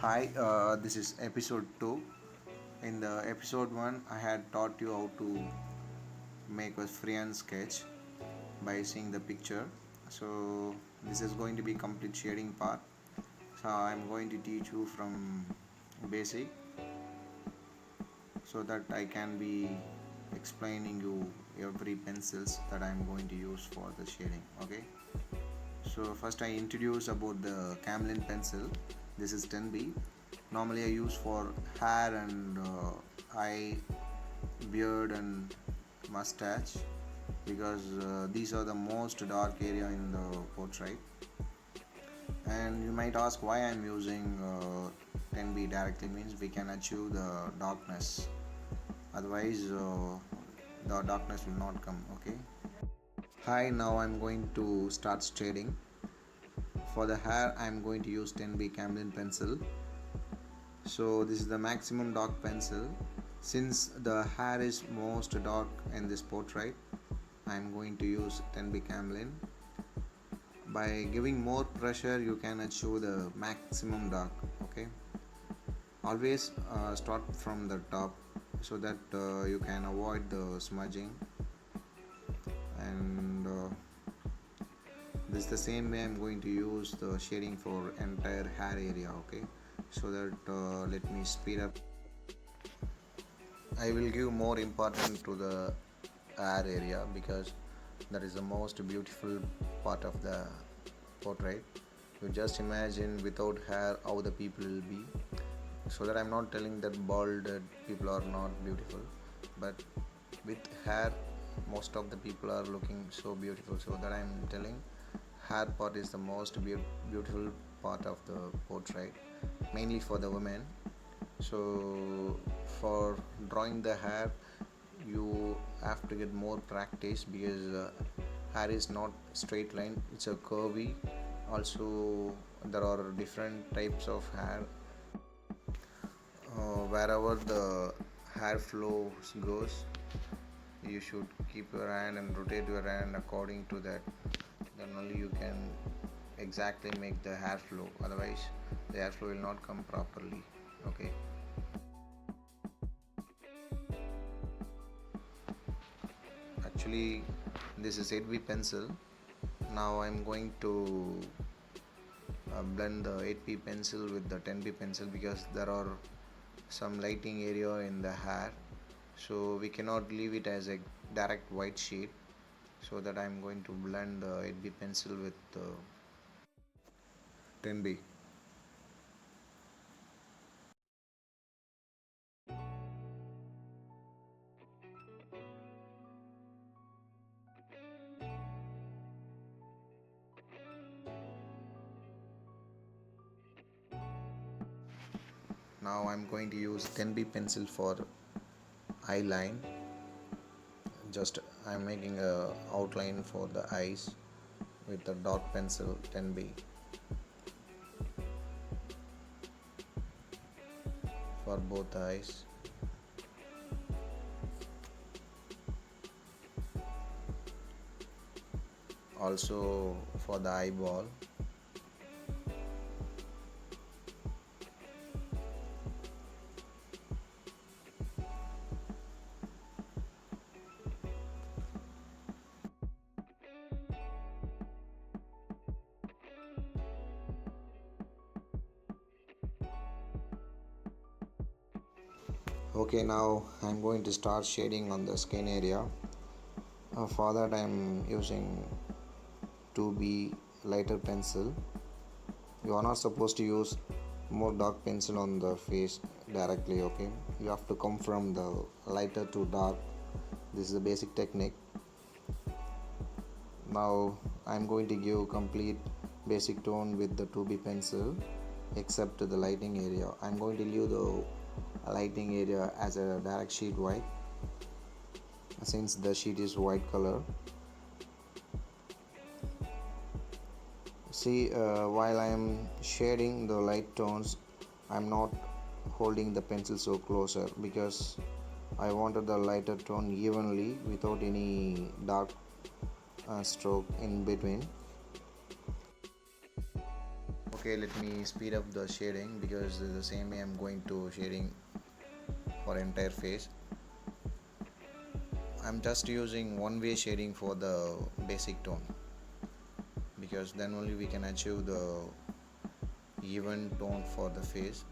Hi, this is episode 2. In the episode 1, I had taught you how to make a freehand sketch by seeing the picture. So, this is going to be complete shading part. So, I'm going to teach you from basic so that I can be explaining you every pencils that I'm going to use for the shading. Okay. So, first I introduce about the camlin pencil. This is 10B. Normally I use for hair and eye, beard and mustache because these are the most dark area in the portrait. And you might ask why I'm using 10B directly, means we can achieve the darkness, otherwise the darkness will not come. Okay. Hi, now I'm going to start shading. For the hair I'm going to use 10B camlin pencil. So this is the maximum dark pencil. Since the hair is most dark in this portrait, I am going to use 10B camlin. By giving more pressure you can achieve the maximum dark. Okay, always start from the top so that you can avoid the smudging. And this is the same way I'm going to use the shading for entire hair area. Okay, so that let me speed up. I will give more importance to the hair area because that is the most beautiful part of the portrait. You just imagine without hair how the people will be. So that I'm not telling that bald people are not beautiful, but with hair most of the people are looking so beautiful. So that I'm telling hair part is the most beautiful part of the portrait, mainly for the women. So for drawing the hair you have to get more practice because hair is not straight line, it's a curvy. Also there are different types of hair. Wherever the hair flow goes, you should keep your hand and rotate your hand according to that. Then only you can exactly make the hair flow, otherwise the hair flow will not come properly. Okay. Actually this is 8B pencil. Now I'm going to blend the 8B pencil with the 10B pencil because there are some lighting area in the hair, so we cannot leave it as a direct white sheet. So that I'm going to blend the 8B pencil with the 10B. Now I'm going to use 10B pencil for eyeline. Just I'm making a outline for the eyes with the dot pencil 10B for both eyes. Also for the eyeball. Okay, now I'm going to start shading on the skin area. For that I'm using 2B lighter pencil. You are not supposed to use more dark pencil on the face directly. Okay, you have to come from the lighter to dark. This is the basic technique. Now I'm going to give complete basic tone with the 2B pencil except the lighting area. I'm going to leave the lighting area as a dark sheet white since the sheet is white color. See, while I am shading the light tones, I am not holding the pencil so closer because I wanted the lighter tone evenly without any dark stroke in between. Okay, let me speed up the shading because the same way I'm going to shading for entire face. I'm just using one way shading for the basic tone because then only we can achieve the even tone for the face.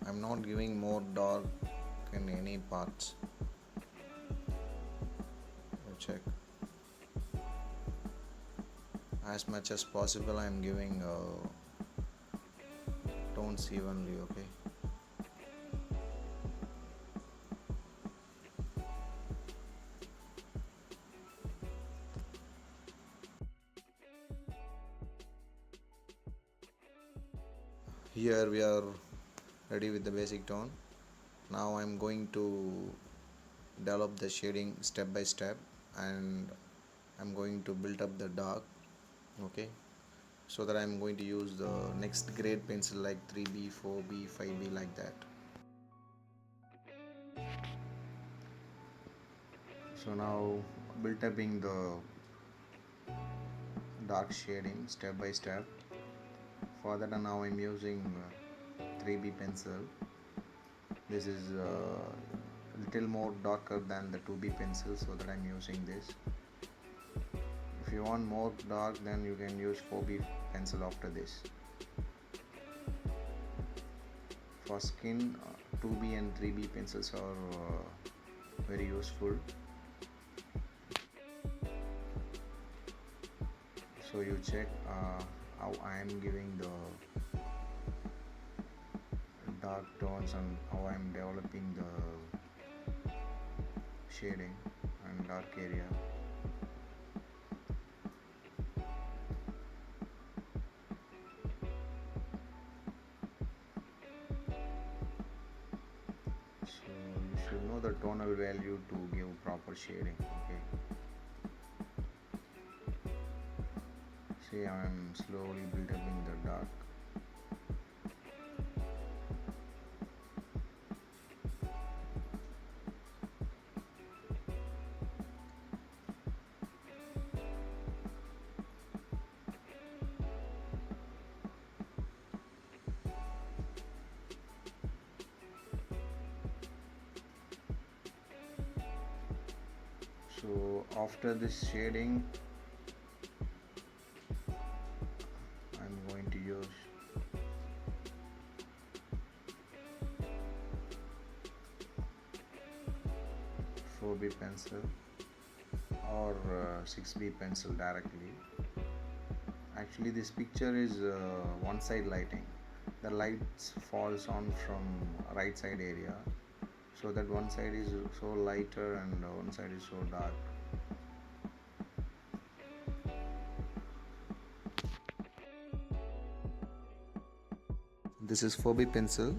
I'm not giving more dark in any parts. Check. As much as possible I'm giving tones evenly, okay. Here we are ready with the basic tone. Now I'm going to develop the shading step by step, and I'm going to build up the dark, okay. So that I'm going to use the next grade pencil like 3B, 4B, 5B, like that. So now built up in the dark shading step by step. For that now I'm using 3B pencil. This is little more darker than the 2B pencil, so that I'm using this. If you want more dark, then you can use 4B pencil after this. For skin, 2B and 3B pencils are very useful. So you check how I am giving the dark tones and how I am developing the shading and dark area. So you should know the tonal value to give proper shading, okay. See, I am slowly building the dark. So after this shading, I'm going to use .4B pencil or 6B pencil directly. Actually this picture is one side lighting. The lights falls on from right side area, so that one side is so lighter and one side is so dark. This is 4B pencil.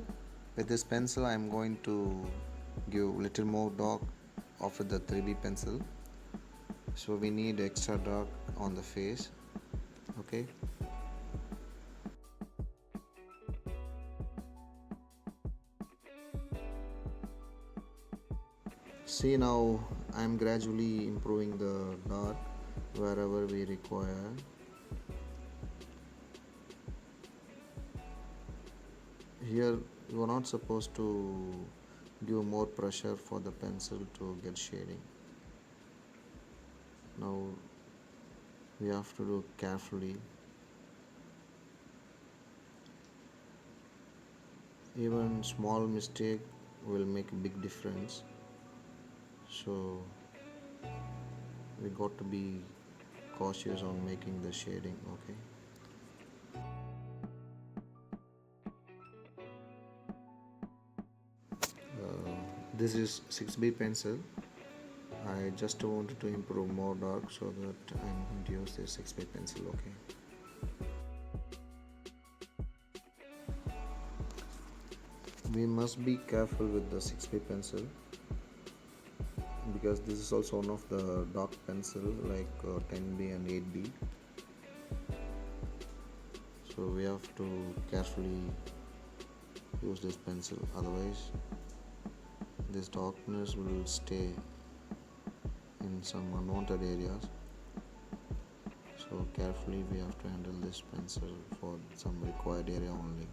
With this pencil I am going to give little more dark after the 3B pencil. So we need extra dark on the face, okay. See, now I am gradually improving the dark wherever we require. Here you are not supposed to give more pressure for the pencil to get shading. Now we have to do carefully. Even small mistake will make a big difference, so we got to be cautious on making the shading, okay. This is 6B pencil. I just wanted to improve more dark, so that I'm going to use this 6B pencil, okay. We must be careful with the 6B pencil because this is also one of the dark pencil like 10B and 8B. So we have to carefully use this pencil, otherwise this darkness will stay in some unwanted areas, so carefully we have to handle this pencil for some required area only.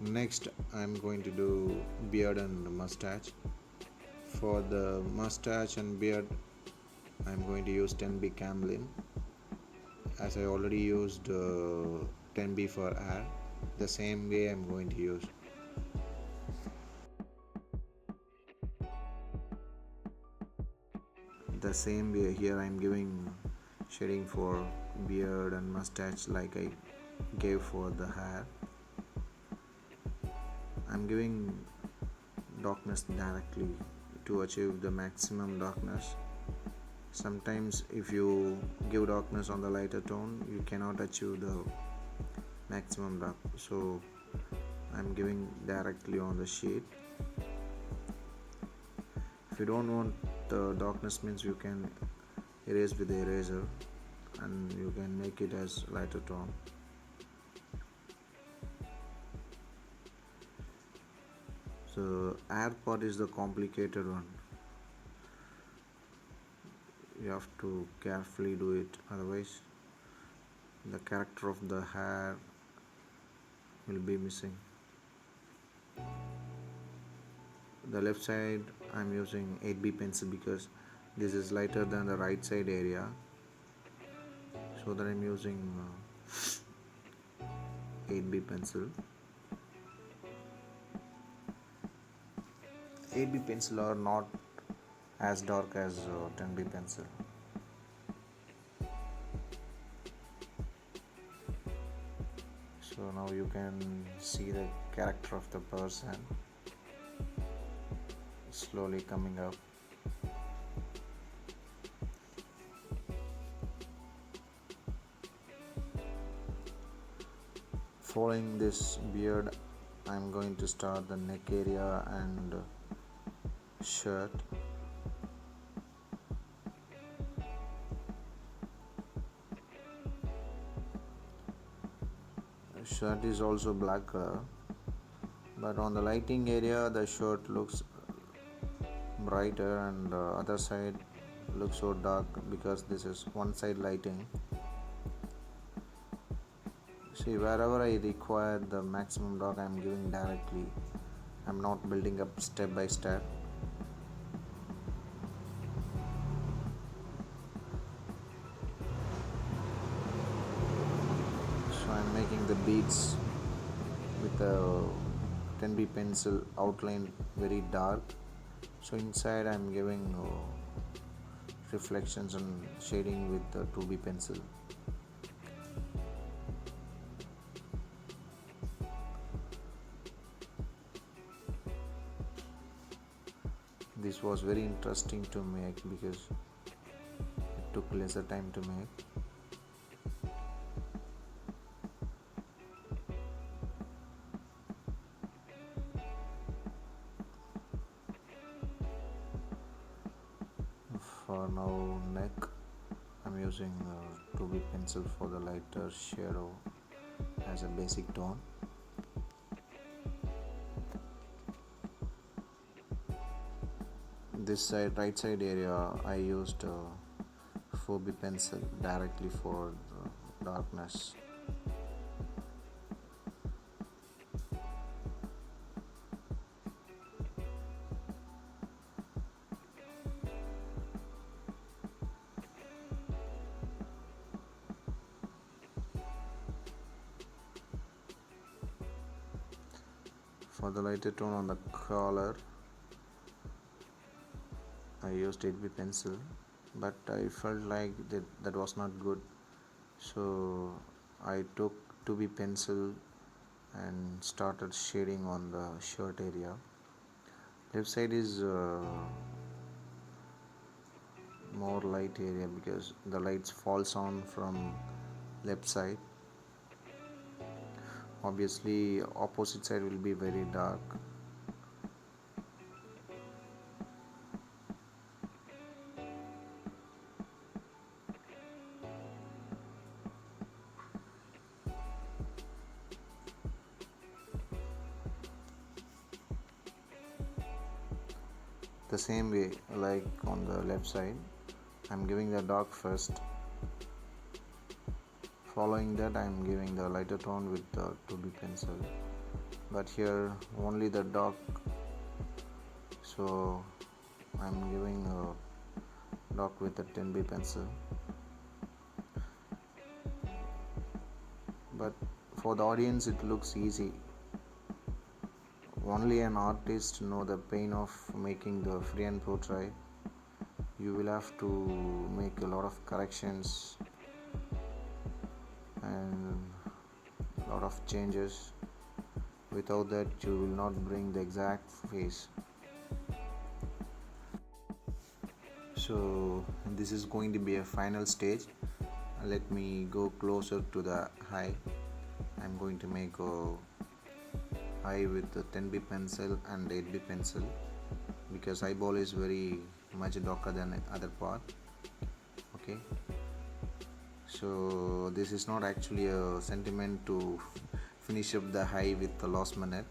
Next, I'm going to do beard and mustache. For the mustache and beard, I'm going to use 10B camlin, as I already used 10B for hair. The same way I'm going to use. The same way here I'm giving shading for beard and mustache like I gave for the hair. I'm giving darkness directly to achieve the maximum darkness. Sometimes if you give darkness on the lighter tone, you cannot achieve the maximum dark, so I'm giving directly on the shade. If you don't want the darkness, means you can erase with the eraser and you can make it as lighter tone. So hair part is the complicated one. You have to carefully do it, otherwise the character of the hair will be missing. The left side I'm using 8B pencil because this is lighter than the right side area, so that I'm using 8B pencil. 8B pencil are not as dark as 10B pencil. So now you can see the character of the person slowly coming up. Following this beard, I'm going to start the neck area and shirt. Shirt is also black color, but on the lighting area the shirt looks brighter and other side looks so dark because this is one side lighting. See, wherever I require the maximum dark, I'm giving directly. I'm not building up step by step. So I'm making the beads with the 10B pencil outline very dark. So inside I'm giving reflections and shading with the 2B pencil. This was very interesting to make because it took lesser time to make. For now neck, I'm using 2B pencil for the lighter shadow as a basic tone. This side, right side area, I used 4B pencil directly for the darkness. For For the lighter tone on the collar, I used 8B pencil, but I felt like that was not good, so I took 2B pencil and started shading on the shirt area. Left side is more light area because the lights falls on from left side. Obviously opposite side will be very dark. The same way like on the left side, I'm giving the dark first. Following that, I'm giving the lighter tone with the 2B pencil. But here only the dark, so I'm giving a dark with the 10B pencil. But for the audience, it looks easy. Only an artist know the pain of making the freehand portrait. You will have to make a lot of corrections and a lot of changes. Without that, you will not bring the exact face. So this is going to be a final stage. Let me go closer to the eye. I'm going to make a eye with the 10B pencil and 8B pencil because eyeball is very much darker than other part. Okay, so this is not actually a sentiment to finish up the eye with the last minute.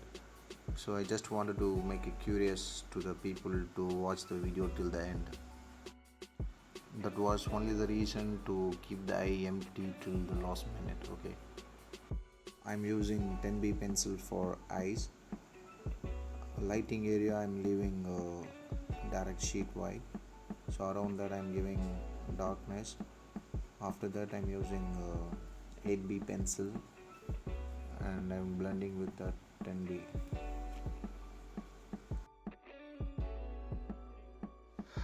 So I just wanted to make it curious to the people to watch the video till the end. That was only the reason to keep the eye empty till the last minute. Okay, I'm using 10B pencil for eyes. Lighting area I'm leaving a direct sheet white, so around that I'm giving darkness. After that I'm using 8B pencil and I'm blending with the 10B.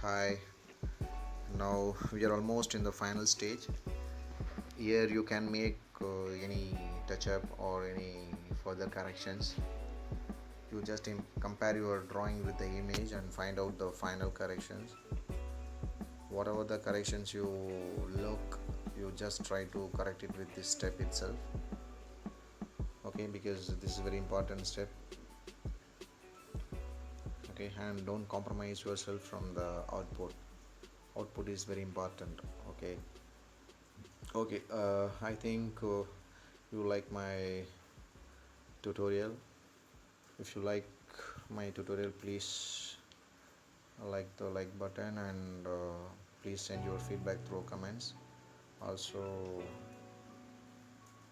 Hi, now we are almost in the final stage. Here you can make any touch up or any further corrections. You just compare your drawing with the image and find out the final corrections. Whatever the corrections you look, you just try to correct it with this step itself. Okay, because this is a very important step. Okay, and don't compromise yourself from the output is very important. Okay, I think you like my tutorial. If you like my tutorial, please like the like button and please send your feedback through comments. Also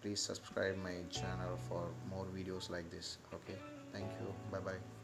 please subscribe my channel for more videos like this. Okay, thank you, bye bye.